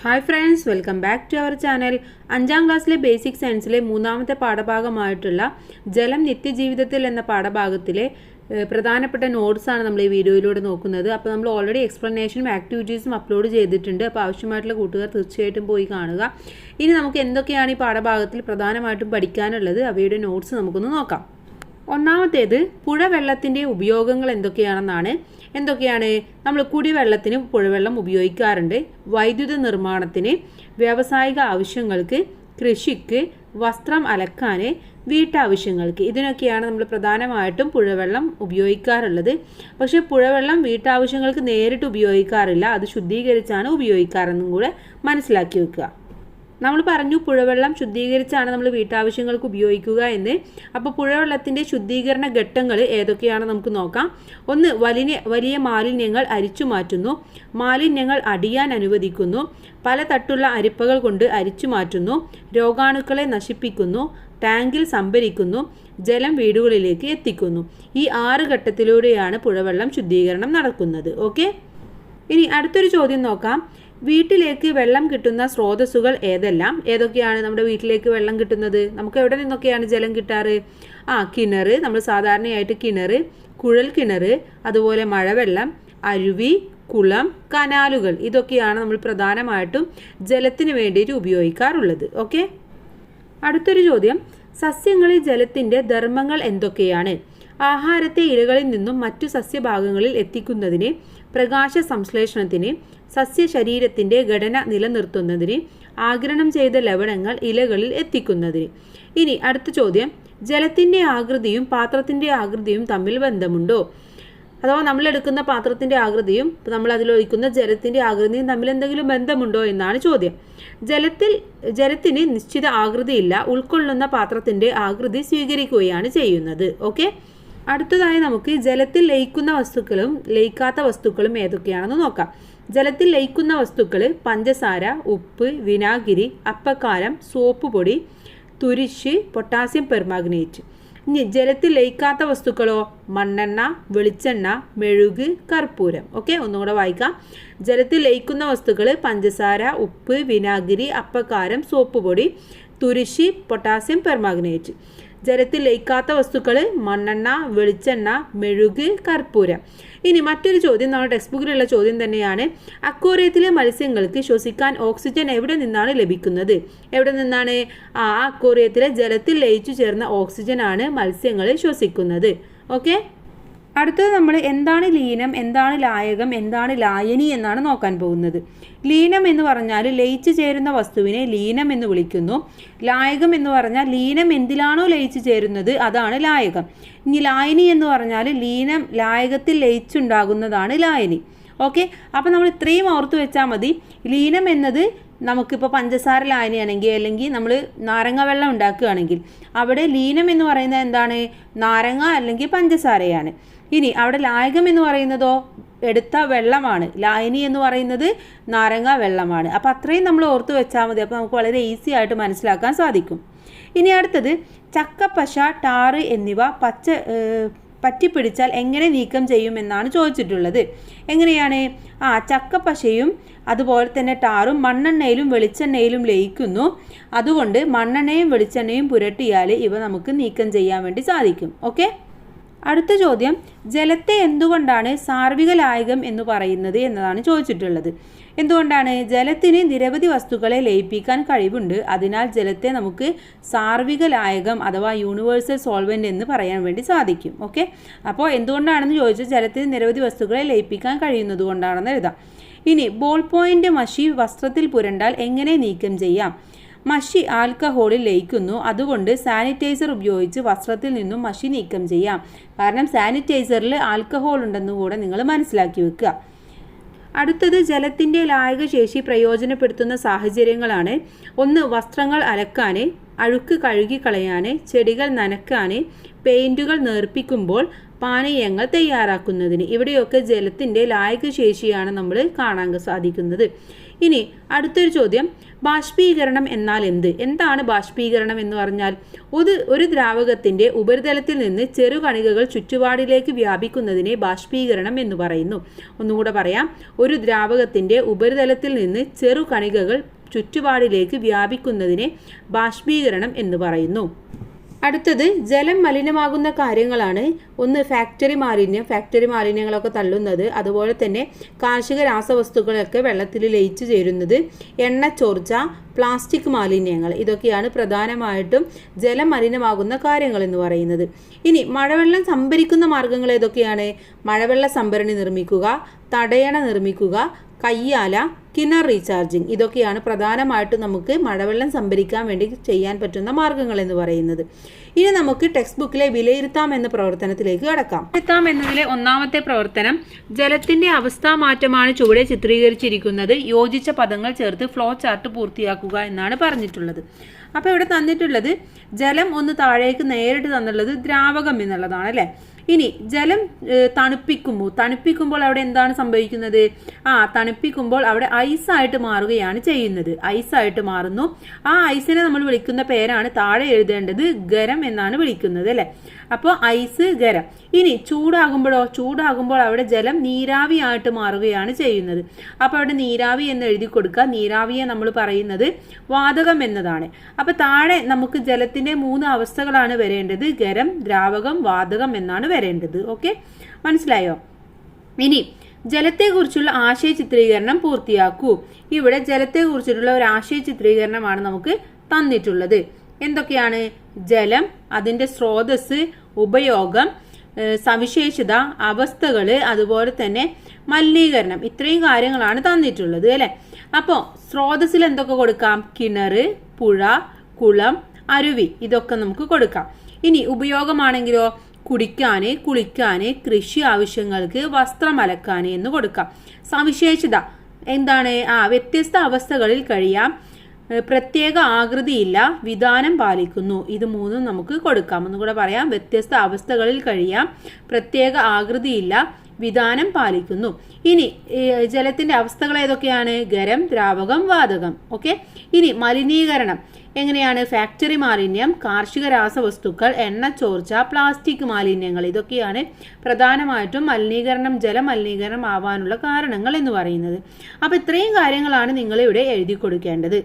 Hi friends, welcome back to our channel. 5ാം ക്ലാസ്സിലെ basic സയൻസിലെ 3ാമത്തെ പാഠഭാഗമായിട്ടുള്ള ജലം നിത്യജീവിതത്തിൽ എന്ന പാഠഭാഗത്തിലെ പ്രധാനപ്പെട്ട നോട്ട്സാണ് നമ്മൾ ഈ വീഡിയോയിലൂടെ നോക്കുന്നത്. അപ്പോൾ നമ്മൾ ഓൾറെഡി എക്സ്പ്ലനേഷനും ആക്ടിവിറ്റീസും അപ്ലോഡ് ചെയ്തിട്ടുണ്ട്. അപ്പോൾ ആവശ്യമായിട്ടുള്ള കൂട്ടുകാർ തീർച്ചയായിട്ടും പോയി കാണുക. ഇനി നമുക്ക് എന്തൊക്കെയാണ് ഈ പാഠഭാഗത്തിൽ പ്രധാനമായിട്ടും പഠിക്കാനുള്ളത്, അവയുടെ നോട്ട്സ് നമുക്കൊന്ന് നോക്കാം. ഒന്നാമത്തേത് പുഴവെള്ളത്തിൻ്റെ ഉപയോഗങ്ങൾ എന്തൊക്കെയാണ് നമ്മൾ കുടിവെള്ളത്തിന് പുഴവെള്ളം ഉപയോഗിക്കാറുണ്ട്. വൈദ്യുത നിർമ്മാണത്തിന്, വ്യാവസായിക ആവശ്യങ്ങൾക്ക്, കൃഷിക്ക്, വസ്ത്രം അലക്കാൻ, വീട്ടാവശ്യങ്ങൾക്ക്, ഇതിനൊക്കെയാണ് നമ്മൾ പ്രധാനമായിട്ടും പുഴവെള്ളം ഉപയോഗിക്കാറുള്ളത്. പക്ഷേ പുഴവെള്ളം വീട്ടാവശ്യങ്ങൾക്ക് നേരിട്ട് ഉപയോഗിക്കാറില്ല, അത് ശുദ്ധീകരിച്ചാണ് ഉപയോഗിക്കാറെന്നും കൂടെ മനസ്സിലാക്കി വെക്കുക. നമ്മൾ പറഞ്ഞു പുഴവെള്ളം ശുദ്ധീകരിച്ചാണ് നമ്മൾ വീട്ടാവശ്യങ്ങൾക്ക് ഉപയോഗിക്കുക എന്ന്. അപ്പോൾ പുഴവെള്ളത്തിൻ്റെ ശുദ്ധീകരണ ഘട്ടങ്ങൾ ഏതൊക്കെയാണ് നമുക്ക് നോക്കാം. ഒന്ന്, വലിയ മാലിന്യങ്ങൾ അരിച്ചു മാറ്റുന്നു. മാലിന്യങ്ങൾ അടിയാൻ അനുവദിക്കുന്നു. പല തട്ടുള്ള അരിപ്പകൾ കൊണ്ട് അരിച്ചു മാറ്റുന്നു. രോഗാണുക്കളെ നശിപ്പിക്കുന്നു. ടാങ്കിൽ സംഭരിക്കുന്നു. ജലം വീടുകളിലേക്ക് എത്തിക്കുന്നു. ഈ 6 ഘട്ടത്തിലൂടെയാണ് പുഴവെള്ളം ശുദ്ധീകരണം നടക്കുന്നത്. ഓക്കെ, ഇനി അടുത്തൊരു ചോദ്യം നോക്കാം. വീട്ടിലേക്ക് വെള്ളം കിട്ടുന്ന സ്രോതസ്സുകൾ ഏതൊക്കെയാണ് നമ്മുടെ വീട്ടിലേക്ക് വെള്ളം കിട്ടുന്നത്? നമുക്ക് എവിടെ നിന്നൊക്കെയാണ് ജലം കിട്ടാറ്? കിണർ, നമ്മൾ സാധാരണയായിട്ട് കിണർ, കുഴൽ കിണർ, അതുപോലെ മഴവെള്ളം, അരുവി, കുളം, കനാലുകൾ, ഇതൊക്കെയാണ് നമ്മൾ പ്രധാനമായിട്ടും ജലത്തിന് വേണ്ടിയിട്ട് ഉപയോഗിക്കാറുള്ളത്. ഓക്കെ, അടുത്തൊരു ചോദ്യം. സസ്യങ്ങളിൽ ജലത്തിൻ്റെ ധർമ്മങ്ങൾ എന്തൊക്കെയാണ്? ആഹാരത്തെ ഇലകളിൽ നിന്നും മറ്റു സസ്യഭാഗങ്ങളിൽ എത്തിക്കുന്നതിന്, പ്രകാശ സംശ്ലേഷണത്തിന്, സസ്യശരീരത്തിൻ്റെ ഘടന നിലനിർത്തുന്നതിന്, ആഗിരണം ചെയ്ത ലവണങ്ങൾ ഇലകളിൽ എത്തിക്കുന്നതിന്. ഇനി അടുത്ത ചോദ്യം. ജലത്തിൻ്റെ ആകൃതിയും പാത്രത്തിൻ്റെ ആകൃതിയും തമ്മിൽ ബന്ധമുണ്ടോ? അഥവാ നമ്മളെടുക്കുന്ന പാത്രത്തിൻ്റെ ആകൃതിയും നമ്മൾ അതിലൊഴിക്കുന്ന ജലത്തിൻ്റെ ആകൃതിയും തമ്മിൽ എന്തെങ്കിലും ബന്ധമുണ്ടോ എന്നാണ് ചോദ്യം. ജലത്തിന് നിശ്ചിത ആകൃതിയില്ല, ഉൾക്കൊള്ളുന്ന പാത്രത്തിൻ്റെ ആകൃതി സ്വീകരിക്കുകയാണ് ചെയ്യുന്നത്. ഓക്കെ, അടുത്തതായി നമുക്ക് ജലത്തിൽ ലയിക്കുന്ന വസ്തുക്കളും ലയിക്കാത്ത വസ്തുക്കളും ഏതൊക്കെയാണെന്ന് നോക്കാം. ജലത്തിൽ ലയിക്കുന്ന വസ്തുക്കൾ പഞ്ചസാര, ഉപ്പ്, വിനാഗിരി, അപ്പക്കാരം, സോപ്പ് പൊടി, തുരിശ്, പൊട്ടാസ്യം പെർമാഗ്നേറ്റ്. ഇനി ജലത്തിൽ ലയിക്കാത്ത വസ്തുക്കളോ? മണ്ണെണ്ണ, വെളിച്ചെണ്ണ, മെഴുക്, കർപ്പൂരം. ഓക്കെ, ഒന്നുകൂടെ വായിക്കാം. ജലത്തിൽ ലയിക്കുന്ന വസ്തുക്കൾ പഞ്ചസാര, ഉപ്പ്, വിനാഗിരി, അപ്പക്കാരം, സോപ്പ് പൊടി, തുരിശ്, പൊട്ടാസ്യം പെർമാഗ്നേറ്റ്. ജലത്തിൽ ലയിക്കാത്ത വസ്തുക്കൾ മണ്ണെണ്ണ, വെളിച്ചെണ്ണ, മെഴുക്, കർപ്പൂരം. ഇനി മറ്റൊരു ചോദ്യം, നമ്മുടെ ടെക്സ്റ്റ് ബുക്കിലുള്ള ചോദ്യം തന്നെയാണ്. അക്വേറിയത്തിലെ മത്സ്യങ്ങൾക്ക് ശ്വസിക്കാൻ ഓക്സിജൻ എവിടെ നിന്നാണ് ലഭിക്കുന്നത്? എവിടെ നിന്നാണ്? അക്വേറിയത്തിലെ ജലത്തിൽ ലയിച്ചു ചേർന്ന ഓക്സിജനാണ് മത്സ്യങ്ങൾ ശ്വസിക്കുന്നത്. ഓക്കെ, അടുത്തത് നമ്മൾ എന്താണ് ലീനം, എന്താണ് ലായകം, എന്താണ് ലായനി എന്നാണ് നോക്കാൻ പോകുന്നത്. ലീനം എന്ന് പറഞ്ഞാൽ ലയിച്ചു ചേരുന്ന വസ്തുവിനെ ലീനം എന്ന് വിളിക്കുന്നു. ലായകം എന്ന് പറഞ്ഞാൽ ലീനം എന്തിലാണോ ലയിച്ചു ചേരുന്നത് അതാണ് ലായകം. ഇനി ലായനി എന്ന് പറഞ്ഞാൽ ലായകത്തിൽ ലയിച്ചുണ്ടാകുന്നതാണ് ലായനി. ഓക്കെ, അപ്പോൾ നമ്മൾ ഇത്രയും ഓർത്ത് വെച്ചാൽ മതി. ലീനം എന്നത് നമുക്കിപ്പോൾ പഞ്ചസാര ലായനിയാണെങ്കിൽ, അല്ലെങ്കിൽ നമ്മൾ നാരങ്ങ വെള്ളം ഉണ്ടാക്കുകയാണെങ്കിൽ അവിടെ ലീനം എന്ന് പറയുന്നത് എന്താണ്? നാരങ്ങ അല്ലെങ്കിൽ പഞ്ചസാരയാണ്. ഇനി അവിടെ ലായകം എന്ന് പറയുന്നതോ എടുത്ത വെള്ളമാണ്. ലായനി എന്ന് പറയുന്നത് നാരങ്ങ വെള്ളമാണ്. അപ്പോൾ അത്രയും നമ്മൾ ഓർത്ത് വെച്ചാൽ മതി. അപ്പോൾ നമുക്ക് വളരെ ഈസി ആയിട്ട് മനസ്സിലാക്കാൻ സാധിക്കും. ഇനി അടുത്തത്, ചക്കപ്പശ, ടാറ് എന്നിവ പറ്റിപ്പിടിച്ചാൽ എങ്ങനെ നീക്കം ചെയ്യുമെന്നാണ് ചോദിച്ചിട്ടുള്ളത്. എങ്ങനെയാണ്? ചക്കപ്പശയും അതുപോലെ തന്നെ ടാറും മണ്ണെണ്ണയിലും വെളിച്ചെണ്ണയിലും ലയിക്കുന്നു. അതുകൊണ്ട് മണ്ണെണ്ണയും വെളിച്ചെണ്ണയും പുരട്ടിയാൽ ഇവ നമുക്ക് നീക്കം ചെയ്യാൻ വേണ്ടി സാധിക്കും. ഓക്കെ, അടുത്ത ചോദ്യം. ജലത്തെ എന്തുകൊണ്ടാണ് സാർവിക ലായകം എന്ന് പറയുന്നത് എന്നതാണ് ചോദിച്ചിട്ടുള്ളത്. എന്തുകൊണ്ടാണ്? ജലത്തിന് നിരവധി വസ്തുക്കളെ ലയിപ്പിക്കാൻ കഴിവുണ്ട്. അതിനാൽ ജലത്തെ നമുക്ക് സാർവിക ലായകം അഥവാ യൂണിവേഴ്സൽ സോൾവെൻ്റ് എന്ന് പറയാൻ വേണ്ടി സാധിക്കും. ഓക്കെ, അപ്പോൾ എന്തുകൊണ്ടാണെന്ന് ചോദിച്ചാൽ ജലത്തിന് നിരവധി വസ്തുക്കളെ ലയിപ്പിക്കാൻ കഴിയുന്നത് കൊണ്ടാണെന്ന് എഴുതാം. ഇനി ബോൾ പോയിൻ്റ് മഷി വസ്ത്രത്തിൽ പുരണ്ടാൽ എങ്ങനെ നീക്കം ചെയ്യാം? മഷി ആൽക്കഹോളിൽ ലയിക്കുന്നു. അതുകൊണ്ട് സാനിറ്റൈസർ ഉപയോഗിച്ച് വസ്ത്രത്തിൽ നിന്നും മഷി നീക്കം ചെയ്യാം. കാരണം സാനിറ്റൈസറിൽ ആൽക്കഹോൾ ഉണ്ടെന്ന് കൂടെ നിങ്ങൾ മനസ്സിലാക്കി വെക്കുക. അടുത്തത്, ജലത്തിൻ്റെ ലായകശേഷി പ്രയോജനപ്പെടുത്തുന്ന സാഹചര്യങ്ങളാണ്. ഒന്ന്, വസ്ത്രങ്ങൾ അലക്കാൻ, അഴുക്ക് കഴുകിക്കളയാൻ, ചെടികൾ നനയ്ക്കാൻ, പെയിൻറ്റുകൾ നേർപ്പിക്കുമ്പോൾ, പാനീയങ്ങൾ തയ്യാറാക്കുന്നതിന്. ഇവിടെയൊക്കെ ജലത്തിൻ്റെ ലായകശേഷിയാണ് നമ്മൾ കാണാൻ സാധിക്കുന്നത്. ഇനി അടുത്തൊരു ചോദ്യം, ബാഷ്പീകരണം എന്നാൽ എന്താണ് ബാഷ്പീകരണം എന്ന് പറഞ്ഞാൽ? ഒരു ദ്രാവകത്തിന്റെ ഉപരിതലത്തിൽ നിന്ന് ചെറുകണികകൾ ചുറ്റുപാടിലേക്ക് വ്യാപിക്കുന്നതിനെ ബാഷ്പീകരണം എന്ന് പറയുന്നു. ഒന്നുകൂടെ പറയാം, ഒരു ദ്രാവകത്തിന്റെ ഉപരിതലത്തിൽ നിന്ന് ചെറുകണികകൾ ചുറ്റുപാടിലേക്ക് വ്യാപിക്കുന്നതിനെ ബാഷ്പീകരണം എന്ന് പറയുന്നു. അടുത്തത് ജലം മലിനമാകുന്ന കാര്യങ്ങളാണ്. ഒന്ന് ഫാക്ടറി മാലിന്യങ്ങളൊക്കെ തള്ളുന്നത്, അതുപോലെ തന്നെ കാർഷിക രാസവസ്തുക്കളൊക്കെ വെള്ളത്തിൽ ലയിച്ചു ചേരുന്നത്, എണ്ണച്ചോർച്ച, പ്ലാസ്റ്റിക് മാലിന്യങ്ങൾ, ഇതൊക്കെയാണ് പ്രധാനമായിട്ടും ജലം മലിനമാകുന്ന കാര്യങ്ങൾ എന്ന് പറയുന്നത്. ഇനി മഴവെള്ളം സംഭരിക്കുന്ന മാർഗങ്ങൾ ഏതൊക്കെയാണ്? മഴവെള്ള സംഭരണി നിർമ്മിക്കുക, തടയണ നിർമ്മിക്കുക, കയ്യാല, കിണർ റീചാർജിങ്, ഇതൊക്കെയാണ് പ്രധാനമായിട്ടും നമുക്ക് മഴവെള്ളം സംഭരിക്കാൻ വേണ്ടി ചെയ്യാൻ പറ്റുന്ന മാർഗങ്ങൾ എന്ന് പറയുന്നത്. ഇനി നമുക്ക് ടെക്സ്റ്റ് ബുക്കിലെ വിലയിരുത്താം എന്ന പ്രവർത്തനത്തിലേക്ക് കടക്കാം. വിലയിരുത്താം എന്നതിലെ ഒന്നാമത്തെ പ്രവർത്തനം, ജലത്തിന്റെ അവസ്ഥാമാറ്റമാണ് ചുവടെ ചിത്രീകരിച്ചിരിക്കുന്നത്. യോജിച്ച പദങ്ങൾ ചേർത്ത് ഫ്ലോ ചാർട്ട് പൂർത്തിയാക്കുക എന്നാണ് പറഞ്ഞിട്ടുള്ളത്. അപ്പോൾ ഇവിടെ തന്നിട്ടുള്ളത് ജലം ഒന്ന് താഴേക്ക് നേരിട്ട് തന്നുള്ളത് ദ്രാവകം എന്നുള്ളതാണ് അല്ലേ. ഇനി ജലം തണുപ്പിക്കുമ്പോൾ അവിടെ എന്താണ് സംഭവിക്കുന്നത്? തണുപ്പിക്കുമ്പോൾ അവിടെ ഐസായിട്ട് മാറുകയാണ് ചെയ്യുന്നത്. ഐസായിട്ട് മാറുന്നു. ആ ഐസിനെ നമ്മൾ വിളിക്കുന്ന പേരാണ് താഴെ എഴുതേണ്ടത് ഗരം എന്നാണ് വിളിക്കുന്നത് അല്ലെ. അപ്പോൾ ഐസ്, ഗരം. ഇനി ചൂടാകുമ്പോൾ അവിടെ ജലം നീരാവിയായിട്ട് മാറുകയാണ് ചെയ്യുന്നത്. അപ്പോൾ അവിടെ നീരാവി എന്ന് എഴുതി കൊടുക്കുക. നീരാവിയെ നമ്മൾ പറയുന്നത് വാതകം എന്നതാണ്. അപ്പോൾ താഴെ നമുക്ക് ജലത്തിന്റെ 3 അവസ്ഥകളാണ് വരേണ്ടത്. ഗരം, ദ്രാവകം, വാതകം എന്നാണ് വരേണ്ടത്. ഓക്കെ, മനസ്സിലായോ? ഇനി ജലത്തെക്കുറിച്ചുള്ള ആശയ ചിത്രീകരണം പൂർത്തിയാക്കൂ. ഇവിടെ ജലത്തെക്കുറിച്ചിട്ടുള്ള ഒരു ആശയ ചിത്രീകരണമാണ് നമുക്ക് തന്നിട്ടുള്ളത്. എന്തൊക്കെയാണ്? ജലം, അതിൻ്റെ സ്രോതസ്, ഉപയോഗം, സവിശേഷത, അവസ്ഥകൾ, അതുപോലെ തന്നെ മലിനീകരണം, ഇത്രയും കാര്യങ്ങളാണ് തന്നിട്ടുള്ളത് അല്ലെ. അപ്പോൾ സ്രോതസ്സിൽ എന്തൊക്കെ കൊടുക്കാം? കിണർ, പുഴ, കുളം, അരുവി, ഇതൊക്കെ നമുക്ക് കൊടുക്കാം. ഇനി ഉപയോഗമാണെങ്കിലോ കുടിക്കാന്, കുളിക്കാന്, കൃഷി ആവശ്യങ്ങൾക്ക്, വസ്ത്രം അലക്കാന് എന്ന് കൊടുക്കാം. സവിശേഷത എന്താണ്? വ്യത്യസ്ത അവസ്ഥകളിൽ കഴിയാം, പ്രത്യേക ആകൃതിയില്ല, വിധാനം പാലിക്കുന്നു. ഇത് 3 നമുക്ക് കൊടുക്കാം. ഒന്നുകൂടെ പറയാം, വ്യത്യസ്ത അവസ്ഥകളിൽ കഴിയാം, പ്രത്യേക ആകൃതിയില്ല, വിധാനം പാലിക്കുന്നു. ഇനി ജലത്തിന്റെ അവസ്ഥകൾ ഏതൊക്കെയാണ്? ഗരം, ദ്രാവകം, വാതകം. ഓക്കെ. ഇനി മലിനീകരണം എങ്ങനെയാണ്? ഫാക്ടറി മാലിന്യം, കാർഷിക രാസവസ്തുക്കൾ, എണ്ണച്ചോർച്ച, പ്ലാസ്റ്റിക് മാലിന്യങ്ങൾ, ഇതൊക്കെയാണ് പ്രധാനമായിട്ടും ജലമലിനീകരണം ആവാനുള്ള കാരണങ്ങൾ എന്ന് പറയുന്നത്. അപ്പോൾ ഇത്രയും കാര്യങ്ങളാണ് നിങ്ങൾ ഇവിടെ എഴുതി കൊടുക്കേണ്ടത്.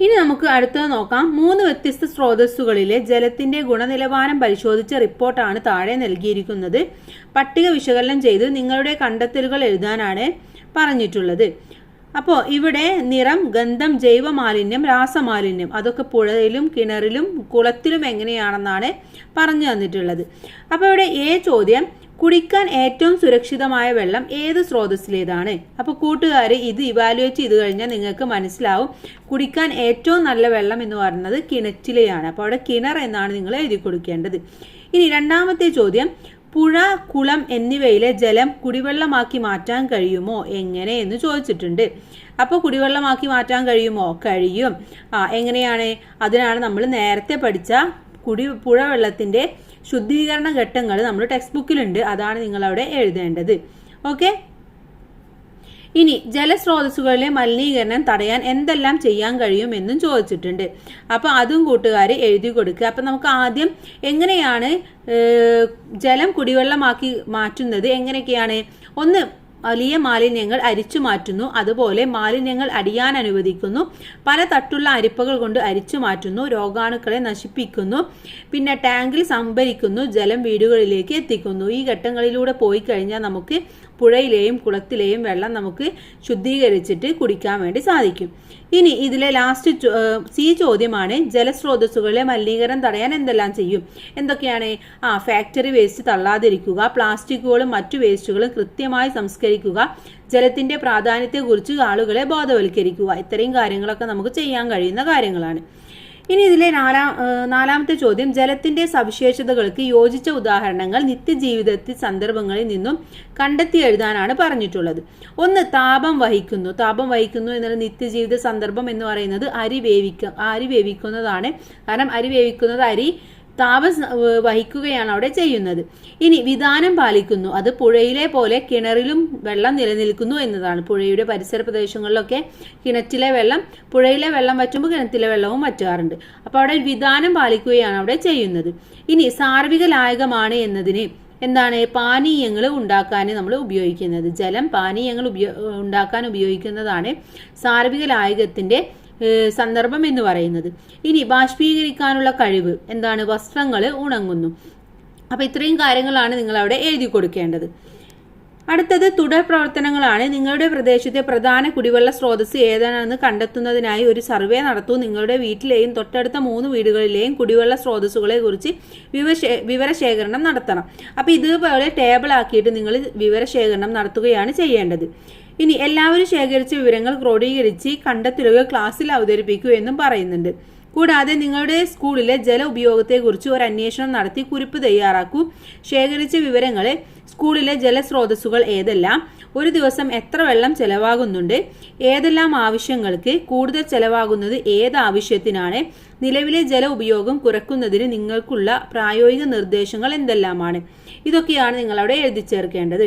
ഇനി നമുക്ക് അടുത്തത് നോക്കാം. 3 വ്യത്യസ്ത സ്രോതസ്സുകളിലെ ജലത്തിന്റെ ഗുണനിലവാരം പരിശോധിച്ച റിപ്പോർട്ടാണ് താഴെ നൽകിയിരിക്കുന്നത്. പട്ടിക വിശകലനം ചെയ്ത് നിങ്ങളുടെ കണ്ടെത്തലുകൾ എഴുതാനാണ് പറഞ്ഞിട്ടുള്ളത്. അപ്പോൾ ഇവിടെ നിറം, ഗന്ധം, ജൈവമാലിന്യം, രാസമാലിന്യം, അതൊക്കെ പുഴയിലും കിണറിലും കുളത്തിലും എങ്ങനെയാണെന്നാണ് പറഞ്ഞു തന്നിട്ടുള്ളത്. അപ്പോൾ ഇവിടെ ചോദ്യം, കുടിക്കാൻ ഏറ്റവും സുരക്ഷിതമായ വെള്ളം ഏത് സ്രോതസ്സിലേതാണ്? അപ്പോൾ കൂട്ടുകാർ ഇത് ഇവാലുവേറ്റ് ചെയ്ത് കഴിഞ്ഞാൽ നിങ്ങൾക്ക് മനസ്സിലാവും കുടിക്കാൻ ഏറ്റവും നല്ല വെള്ളം എന്ന് പറയുന്നത് കിണറ്റിലെയാണ്. അപ്പോൾ അവിടെ കിണർ എന്നാണ് നിങ്ങൾ എഴുതി കൊടുക്കേണ്ടത്. ഇനി രണ്ടാമത്തെ ചോദ്യം, പുഴ, കുളം എന്നിവയിലെ ജലം കുടിവെള്ളമാക്കി മാറ്റാൻ കഴിയുമോ? എങ്ങനെ എന്ന് ചോദിച്ചിട്ടുണ്ട്. അപ്പോൾ കുടിവെള്ളമാക്കി മാറ്റാൻ കഴിയുമോ? കഴിയും. എങ്ങനെയാണ്? അതിനാണ് നമ്മൾ നേരത്തെ പഠിച്ച പുഴ വെള്ളത്തിന്റെ ശുദ്ധീകരണ ഘട്ടങ്ങൾ നമ്മൾ ടെക്സ്റ്റ് ബുക്കിലുണ്ട്. അതാണ് നിങ്ങൾ അവിടെ എഴുതേണ്ടത്. ഓക്കെ. ഇനി ജലസ്രോതസ്സുകളിലെ മലിനീകരണം തടയാൻ എന്തെല്ലാം ചെയ്യാൻ കഴിയും എന്നും ചോദിച്ചിട്ടുണ്ട്. അപ്പോൾ അതും കൂട്ടുകാർ എഴുതി കൊടുക്കുക. അപ്പം നമുക്ക് ആദ്യം എങ്ങനെയാണ് ജലം കുടിവെള്ളമാക്കി മാറ്റുന്നത്? എങ്ങനെയൊക്കെയാണ്? ഒന്ന്, വലിയ മാലിന്യങ്ങൾ അരിച്ചു മാറ്റുന്നു, അതുപോലെ മാലിന്യങ്ങൾ അടിയാൻ അനുവദിക്കുന്നു, പല തട്ടുള്ള അരിപ്പകൾ കൊണ്ട് അരിച്ചു മാറ്റുന്നു, രോഗാണുക്കളെ നശിപ്പിക്കുന്നു, പിന്നെ ടാങ്കിൽ സംഭരിക്കുന്നു, ജലം വീടുകളിലേക്ക് എത്തിക്കുന്നു. ഈ ഘട്ടങ്ങളിലൂടെ പോയി കഴിഞ്ഞാൽ നമുക്ക് പുഴയിലെയും കുളത്തിലെയും വെള്ളം നമുക്ക് ശുദ്ധീകരിച്ചിട്ട് കുടിക്കാൻ വേണ്ടി സാധിക്കും. ഇനി ഇതിലെ ലാസ്റ്റ് സി ചോദ്യമാണ്, ജലസ്രോതസ്സുകളിലെ മലിനീകരണം തടയാൻ എന്തെല്ലാം ചെയ്യും? എന്തൊക്കെയാണ്? ഫാക്ടറി വേസ്റ്റ് തള്ളാതിരിക്കുക, പ്ലാസ്റ്റിക്കുകളും മറ്റു വേസ്റ്റുകളും കൃത്യമായി സംസ്കരിക്കുക, ജലത്തിന്റെ പ്രാധാന്യത്തെക്കുറിച്ച് ആളുകളെ ബോധവൽക്കരിക്കുക. ഇത്രയും കാര്യങ്ങളൊക്കെ നമുക്ക് ചെയ്യാൻ കഴിയുന്ന കാര്യങ്ങളാണ്. ഇനി ഇതിലെ നാലാമത്തെ ചോദ്യം, ജലത്തിന്റെ സവിശേഷതകൾക്ക് യോജിച്ച ഉദാഹരണങ്ങൾ നിത്യജീവിതത്തിൽ സന്ദർഭങ്ങളിൽ നിന്നും കണ്ടെത്തി എഴുതാനാണ് പറഞ്ഞിട്ടുള്ളത്. ഒന്ന്, താപം വഹിക്കുന്നു എന്നുള്ള നിത്യജീവിത സന്ദർഭം എന്ന് പറയുന്നത് അരി വേവിക്കുന്നതാണ്. കാരണം അരി വേവിക്കുന്നത് അരി വഹിക്കുകയാണ് അവിടെ ചെയ്യുന്നത്. ഇനി വിധാനം പാലിക്കുന്നു, അത് പുഴയിലെ പോലെ കിണറിലും വെള്ളം നിലനിൽക്കുന്നു എന്നതാണ്. പുഴയുടെ പരിസര പ്രദേശങ്ങളിലൊക്കെ പുഴയിലെ വെള്ളം വറ്റുമ്പോൾ കിണറ്റിലെ വെള്ളവും വറ്റാറുണ്ട്. അപ്പോൾ അവിടെ വിധാനം പാലിക്കുകയാണ് അവിടെ ചെയ്യുന്നത്. ഇനി സാർവിക ലായകമാണ് എന്നതിന് എന്താണ്? പാനീയങ്ങൾ ഉണ്ടാക്കാൻ നമ്മൾ ഉപയോഗിക്കുന്നത്. ജലം പാനീയങ്ങൾ ഉണ്ടാക്കാൻ ഉപയോഗിക്കുന്നതാണ് സാർവിക ലായകത്തിന്റെ സന്ദർഭം എന്ന് പറയുന്നത്. ഇനി ബാഷ്പീകരിക്കാനുള്ള കഴിവ് എന്താണ്? വസ്ത്രങ്ങൾ ഉണങ്ങുന്നു. അപ്പൊ ഇത്രയും കാര്യങ്ങളാണ് നിങ്ങൾ അവിടെ എഴുതി കൊടുക്കേണ്ടത്. അടുത്തത് തുടർ പ്രവർത്തനങ്ങളാണ്. നിങ്ങളുടെ പ്രദേശത്തെ പ്രധാന കുടിവെള്ള സ്രോതസ് ഏതാണെന്ന് കണ്ടെത്തുന്നതിനായി ഒരു സർവേ നടത്തൂ. നിങ്ങളുടെ വീട്ടിലെയും തൊട്ടടുത്ത 3 വീടുകളിലെയും കുടിവെള്ള സ്രോതസ്സുകളെ കുറിച്ച് വിവരശേഖരണം നടത്തണം. അപ്പൊ ഇതുപോലെ ടേബിൾ ആക്കിയിട്ട് നിങ്ങൾ വിവരശേഖരണം നടത്തുകയാണ് ചെയ്യേണ്ടത്. ഇനി എല്ലാവരും ശേഖരിച്ച വിവരങ്ങൾ ക്രോഡീകരിച്ച് കണ്ടെത്തലുകൾ ക്ലാസ്സിൽ അവതരിപ്പിക്കൂ എന്നും പറയുന്നുണ്ട്. കൂടാതെ നിങ്ങളുടെ സ്കൂളിലെ ജല ഉപയോഗത്തെക്കുറിച്ച് ഒരു അന്വേഷണം നടത്തി കുറിപ്പ് തയ്യാറാക്കൂ. ശേഖരിച്ച വിവരങ്ങളെ സ്കൂളിലെ ജലസ്രോതസ്സുകൾ ഏതെല്ലാം, ഒരു ദിവസം എത്ര വെള്ളം ചെലവാകുന്നുണ്ട്, ഏതെല്ലാം ആവശ്യങ്ങൾക്ക് കൂടുതൽ ചെലവാകുന്നത് ഏത് ആവശ്യത്തിനാണ്, നിലവിലെ ജല ഉപയോഗം കുറയ്ക്കുന്നതിന് നിങ്ങൾക്കുള്ള പ്രായോഗിക നിർദ്ദേശങ്ങൾ എന്തെല്ലാമാണ്, ഇതൊക്കെയാണ് നിങ്ങൾ അവിടെ എഴുതി ചേർക്കേണ്ടത്.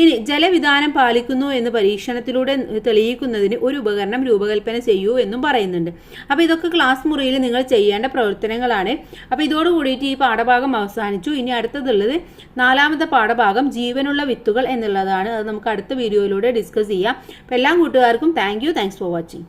ഇനി ജലവിധാനം പാലിക്കുന്നു എന്ന് പരീക്ഷണത്തിലൂടെ തെളിയിക്കുന്നതിന് ഒരു ഉപകരണം രൂപകൽപ്പന ചെയ്യൂ എന്നും പറയുന്നുണ്ട്. അപ്പോൾ ഇതൊക്കെ ക്ലാസ് മുറിയിൽ നിങ്ങൾ ചെയ്യേണ്ട പ്രവർത്തനങ്ങളാണ്. അപ്പോൾ ഇതോടുകൂടിയിട്ട് ഈ പാഠഭാഗം അവസാനിച്ചു. ഇനി അടുത്തതുള്ളത് 4ാമത്തെ പാഠഭാഗം ജീവനുള്ള വിത്തുകൾ എന്നുള്ളതാണ്. അത് നമുക്ക് അടുത്ത വീഡിയോയിലൂടെ ഡിസ്കസ് ചെയ്യാം. അപ്പോൾ എല്ലാ കൂട്ടുകാർക്കും താങ്ക്സ് ഫോർ വാച്ചിങ്.